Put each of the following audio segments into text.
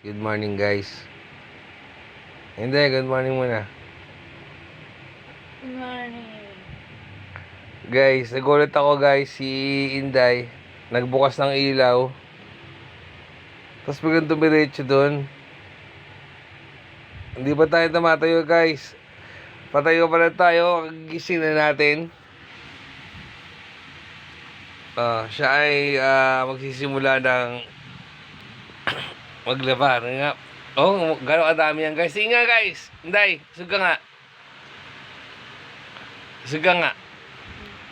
Good morning guys. Hindi, good morning muna. Good morning. Guys, nagulat ako guys, si Inday nagbukas ng ilaw. Tapos biglang dumiretso doon. Hindi pa tayo tumatayo guys. Patayo pa lang tayo, gising na natin. Siya ay magsisimula ng maglaba. Nga. Oh, gano'ng kadami yan guys. Sige nga guys. Inday, suga nga. Suga nga.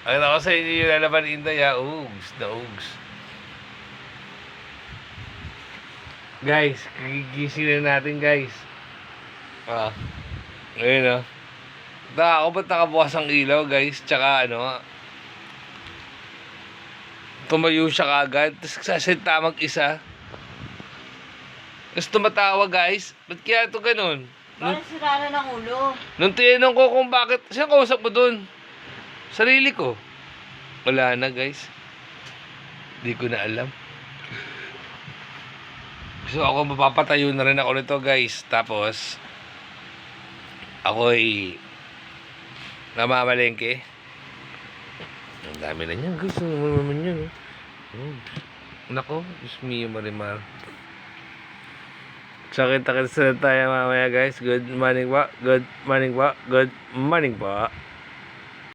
Ang ako sa inyo yung lalaban ni Inday ha. Ugs na ugs. Guys, gigising na natin guys. Ngayon ako ba't nakabukas ang ilaw guys? Tsaka tumayo siya kagad. Tapos sasalita mag-isa. Tapos tumatawa guys. Ba't kaya ito ganun? Parang sira na ng ulo. Nung tinanong ko kung bakit, saan kausap mo dun? Sarili ko. Wala na guys. Di ko na alam. So ako mapapatayo na rin ako nito guys. Tapos ako'y namamalengke. Ang dami na niyan guys. Ano naman yan? Nako, Diyos mio Marimar. So kita-kita tayo mamaya guys. Good morning po. Good morning po. Good morning po.